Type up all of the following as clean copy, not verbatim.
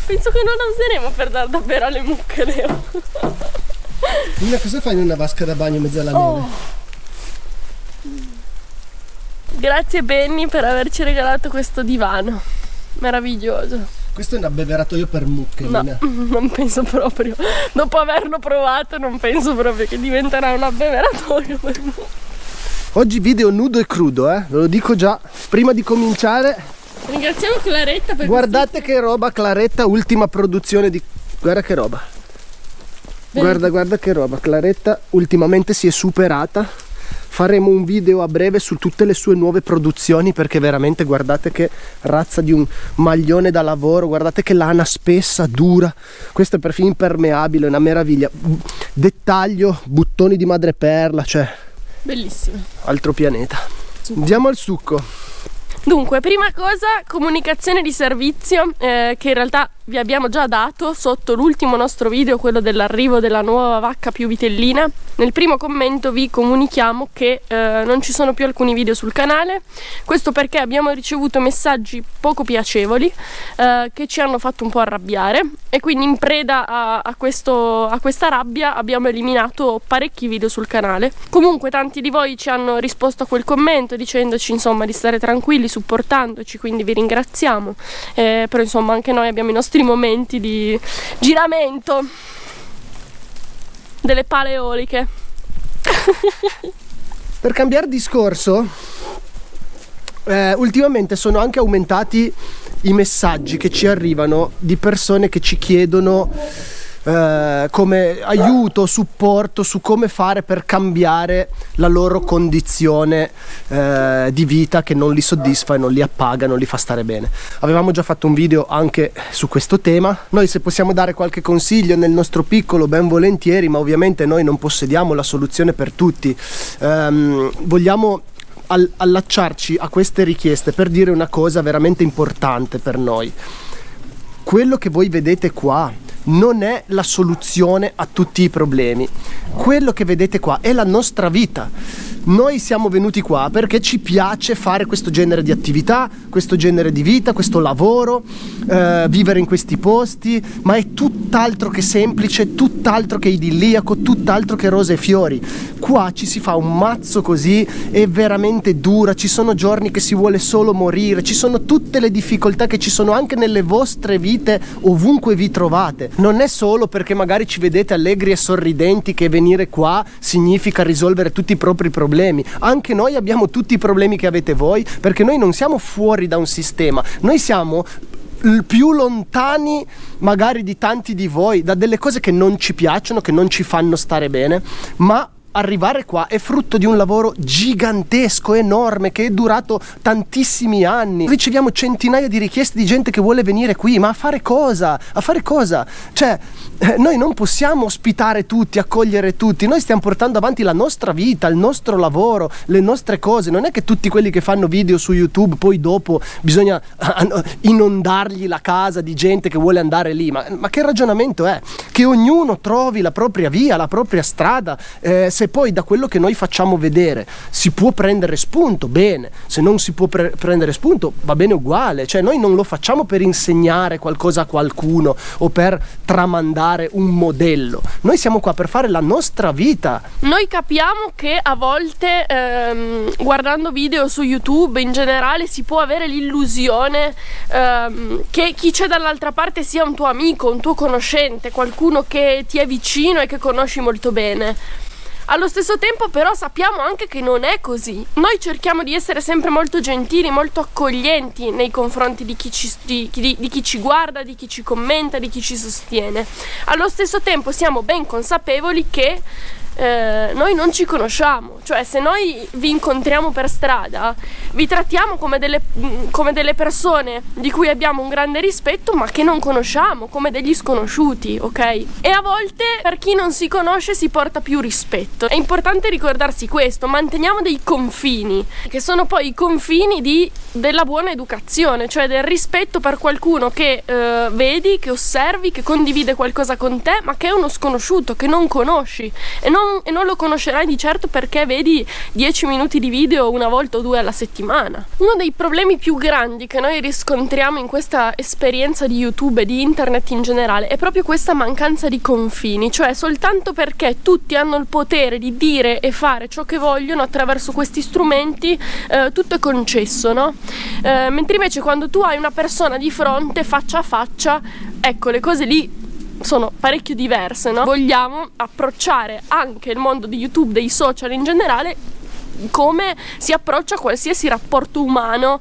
Penso che non la useremo per dar da bere alle mucche, Leo. Lina, cosa fai in una vasca da bagno in mezzo alla neve? Grazie Benny per averci regalato questo divano meraviglioso. Questo è un abbeveratoio per mucche, No, Lina. non penso proprio. Dopo averlo provato non penso proprio che diventerà un abbeveratoio per mucche. Oggi video nudo e crudo, ve lo dico già. Prima di cominciare, Ringraziamo Claretta per guardate che roba, Claretta, ultima produzione di... Guarda che roba. Guarda che roba, Claretta ultimamente si è superata. Faremo un video a breve su tutte le sue nuove produzioni, perché veramente guardate che razza di un maglione da lavoro, guardate che lana spessa, dura, questo è perfino impermeabile, è una meraviglia, dettaglio, buttoni di madreperla, cioè bellissimo. altro pianeta. Andiamo al succo. Dunque, prima cosa, comunicazione di servizio, che in realtà vi abbiamo già dato sotto l'ultimo nostro video, quello dell'arrivo della nuova vacca più vitellina. Nel primo commento vi comunichiamo che non ci sono più alcuni video sul canale, questo perché abbiamo ricevuto messaggi poco piacevoli che ci hanno fatto un po' arrabbiare, e quindi in preda a questa rabbia abbiamo eliminato parecchi video sul canale. Comunque tanti di voi ci hanno risposto a quel commento dicendoci insomma di stare tranquilli, supportandoci, quindi vi ringraziamo, però insomma anche noi abbiamo i nostri momenti di giramento delle pale eoliche. Per cambiare discorso, ultimamente sono anche aumentati i messaggi che ci arrivano di persone che ci chiedono come aiuto, supporto su come fare per cambiare la loro condizione di vita che non li soddisfa e non li appaga, non li fa stare bene. Avevamo già fatto un video anche su questo tema. Noi, se possiamo dare qualche consiglio nel nostro piccolo, ben volentieri, ma ovviamente noi non possediamo la soluzione per tutti. Vogliamo allacciarci a queste richieste per dire una cosa veramente importante per noi. Quello che voi vedete qua non è la soluzione a tutti i problemi. Quello che vedete qua è la nostra vita. Noi siamo venuti qua perché ci piace fare questo genere di attività, questo genere di vita, questo lavoro, vivere in questi posti, ma è tutt'altro che semplice, tutt'altro che idilliaco, tutt'altro che rose e fiori. Qua ci si fa un mazzo così, è veramente dura, ci sono giorni che si vuole solo morire, ci sono tutte le difficoltà che ci sono anche nelle vostre vite ovunque vi trovate. Non è solo perché magari ci vedete allegri e sorridenti che venire qua significa risolvere tutti i propri problemi. Anche noi abbiamo tutti i problemi che avete voi, perché noi non siamo fuori da un sistema, noi siamo più lontani magari di tanti di voi da delle cose che non ci piacciono, che non ci fanno stare bene, ma arrivare qua è frutto di un lavoro gigantesco, enorme, che è durato tantissimi anni. Riceviamo centinaia di richieste di gente che vuole venire qui, ma a fare cosa? A fare cosa? Cioè, noi non possiamo ospitare tutti, accogliere tutti, noi stiamo portando avanti la nostra vita, il nostro lavoro, le nostre cose. Non è che tutti quelli che fanno video su YouTube poi dopo bisogna inondargli la casa di gente che vuole andare lì. Ma che ragionamento è? Che ognuno trovi la propria via, la propria strada. Se poi da quello che noi facciamo vedere si può prendere spunto, bene. Se non si può prendere spunto, va bene uguale. Cioè, noi non lo facciamo per insegnare qualcosa a qualcuno o per tramandare un modello. Noi siamo qua per fare la nostra vita. Noi capiamo che a volte guardando video su YouTube in generale si può avere l'illusione che chi c'è dall'altra parte sia un tuo amico, un tuo conoscente, qualcuno che ti è vicino e che conosci molto bene. Allo stesso tempo però sappiamo anche che non è così. Noi cerchiamo di essere sempre molto gentili, molto accoglienti nei confronti di chi ci guarda, di chi ci commenta, di chi ci sostiene. Allo stesso tempo siamo ben consapevoli che noi non ci conosciamo, cioè se noi vi incontriamo per strada vi trattiamo come delle persone di cui abbiamo un grande rispetto ma che non conosciamo, come degli sconosciuti, ok? E a volte per chi non si conosce si porta più rispetto. È importante ricordarsi questo, manteniamo dei confini che sono poi i confini della buona educazione, cioè del rispetto per qualcuno che vedi, che osservi, che condivide qualcosa con te ma che è uno sconosciuto, che non conosci, e non non lo conoscerai di certo perché vedi 10 minuti di video una volta o due alla settimana. Uno dei problemi più grandi che noi riscontriamo in questa esperienza di YouTube e di internet in generale è proprio questa mancanza di confini, cioè soltanto perché tutti hanno il potere di dire e fare ciò che vogliono attraverso questi strumenti, tutto è concesso, no? Mentre invece quando tu hai una persona di fronte faccia a faccia, ecco, le cose lì sono parecchio diverse, no? Vogliamo approcciare anche il mondo di YouTube, dei social in generale, come si approccia qualsiasi rapporto umano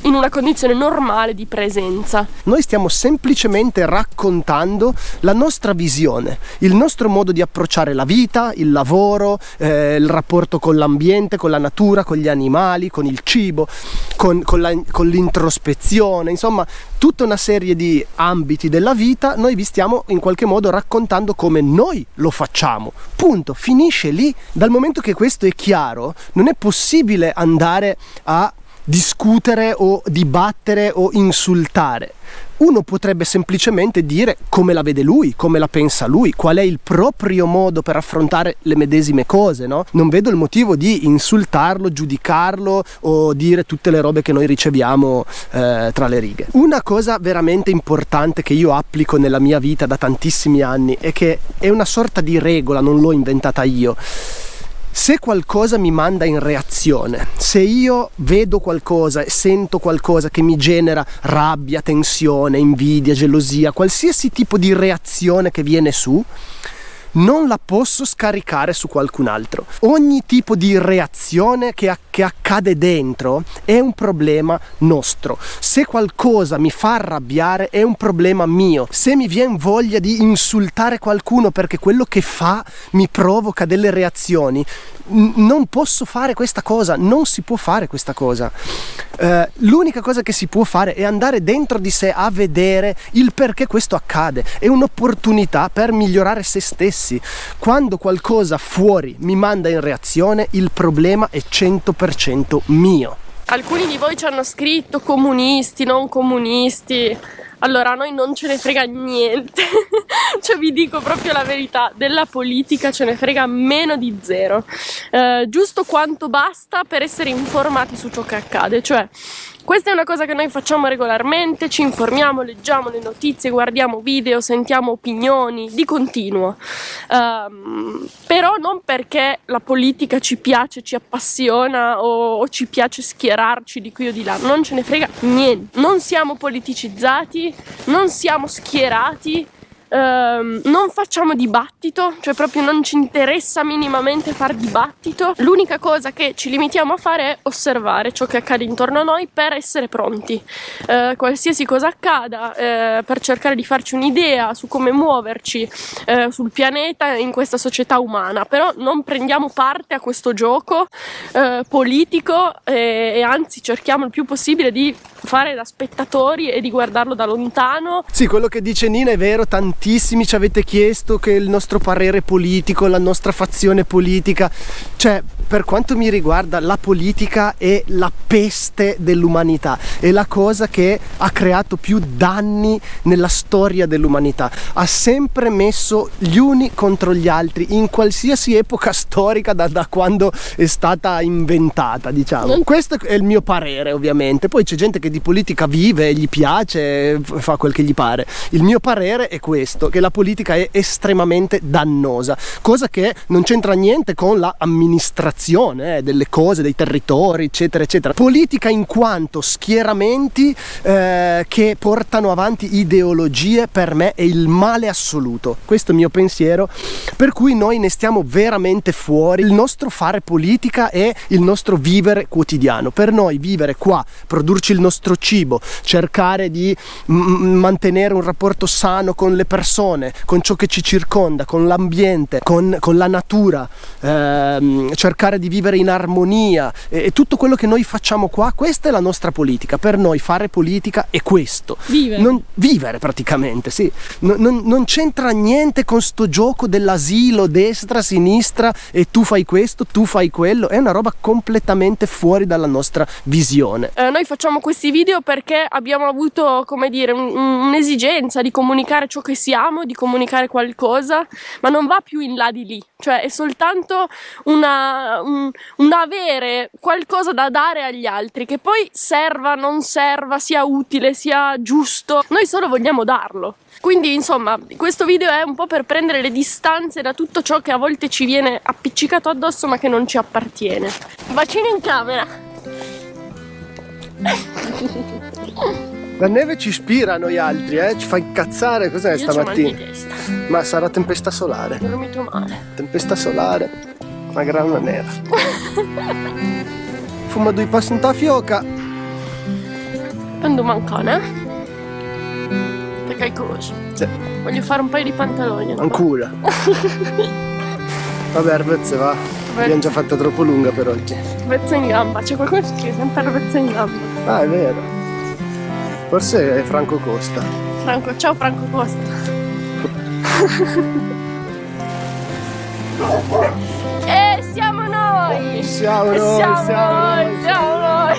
in una condizione normale di presenza. Noi stiamo semplicemente raccontando la nostra visione, il nostro modo di approcciare la vita, il lavoro, il rapporto con l'ambiente, con la natura, con gli animali, con il cibo, con l'introspezione, insomma tutta una serie di ambiti della vita. Noi vi stiamo in qualche modo raccontando come noi lo facciamo, punto, finisce lì. Dal momento che questo è chiaro, non è possibile andare a discutere o dibattere o insultare. Uno potrebbe semplicemente dire come la vede lui, come la pensa lui, qual è il proprio modo per affrontare le medesime cose, no? Non vedo il motivo di insultarlo, giudicarlo o dire tutte le robe che noi riceviamo tra le righe. Una cosa veramente importante che io applico nella mia vita da tantissimi anni e che è una sorta di regola, non l'ho inventata io. Se qualcosa mi manda in reazione, se io vedo qualcosa e sento qualcosa che mi genera rabbia, tensione, invidia, gelosia, qualsiasi tipo di reazione che viene su, non la posso scaricare su qualcun altro. Ogni tipo di reazione che accade dentro è un problema nostro. Se qualcosa mi fa arrabbiare è un problema mio. Se mi viene voglia di insultare qualcuno perché quello che fa mi provoca delle reazioni, non posso fare questa cosa, non si può fare questa cosa. L'unica cosa che si può fare è andare dentro di sé a vedere il perché questo accade. È un'opportunità per migliorare se stessi. Quando qualcosa fuori mi manda in reazione, il problema è 100% mio. Alcuni di voi ci hanno scritto comunisti, non comunisti. Allora, a noi non ce ne frega niente, cioè vi dico proprio la verità, della politica ce ne frega meno di zero, giusto quanto basta per essere informati su ciò che accade, cioè questa è una cosa che noi facciamo regolarmente, ci informiamo, leggiamo le notizie, guardiamo video, sentiamo opinioni di continuo, però non perché la politica ci piace, ci appassiona o ci piace schierarci di qui o di là, non ce ne frega niente, non siamo politicizzati, non siamo schierati, non facciamo dibattito, cioè proprio non ci interessa minimamente far dibattito. L'unica cosa che ci limitiamo a fare è osservare ciò che accade intorno a noi per essere pronti, qualsiasi cosa accada, per cercare di farci un'idea su come muoverci sul pianeta in questa società umana. Però non prendiamo parte a questo gioco politico e anzi cerchiamo il più possibile di fare da spettatori e di guardarlo da lontano. Sì, quello che dice Nina è vero, tantissimi ci avete chiesto che il nostro parere politico, la nostra fazione politica, cioè per quanto mi riguarda la politica è la peste dell'umanità, è la cosa che ha creato più danni nella storia dell'umanità, ha sempre messo gli uni contro gli altri in qualsiasi epoca storica da quando è stata inventata, diciamo. Questo è il mio parere, ovviamente, poi c'è gente che di politica vive, gli piace, fa quel che gli pare. Il mio parere è questo, che la politica è estremamente dannosa, cosa che non c'entra niente con l'amministrazione delle cose, dei territori, eccetera eccetera. Politica in quanto schieramenti che portano avanti ideologie, per me è il male assoluto. Questo è il mio pensiero, per cui noi ne stiamo veramente fuori. Il nostro fare politica è il nostro vivere quotidiano. Per noi vivere qua, produrci il nostro cibo, cercare di mantenere un rapporto sano con le persone, con ciò che ci circonda, con l'ambiente, con la natura, cercare cercare di vivere in armonia e tutto quello che noi facciamo qua, questa è la nostra politica. Per noi fare politica è questo, vivere praticamente, sì. Non c'entra niente con sto gioco dell'asilo, destra, sinistra, e tu fai questo, tu fai quello. È una roba completamente fuori dalla nostra visione. Noi facciamo questi video perché abbiamo avuto, come dire, un'esigenza di comunicare ciò che siamo, di comunicare qualcosa, ma non va più in là di lì, cioè è soltanto un avere qualcosa da dare agli altri, che poi serva, non serva, sia utile, sia giusto, noi solo vogliamo darlo. Quindi insomma questo video è un po' per prendere le distanze da tutto ciò che a volte ci viene appiccicato addosso ma che non ci appartiene. Bacino in camera. La neve ci ispira a noi altri, ci fa incazzare. Cos'è stamattina? Io c'ho mal di testa. Ma sarà tempesta solare. Ho dormito male. Tempesta solare, una grana nera. Fuma due passi in ta fioca. Prendo mancone. Perché hai cosa? Sì. Voglio fare un paio di pantaloni. Ancora. Vabbè, Arbezze va. L'abbiamo già fatta troppo lunga per oggi. Vezza in gamba, c'è qualcuno che scrive sempre vezza in gamba. Ah, è vero. Forse è Franco Costa. Franco, ciao Franco Costa. E siamo noi! Siamo noi. Siamo noi!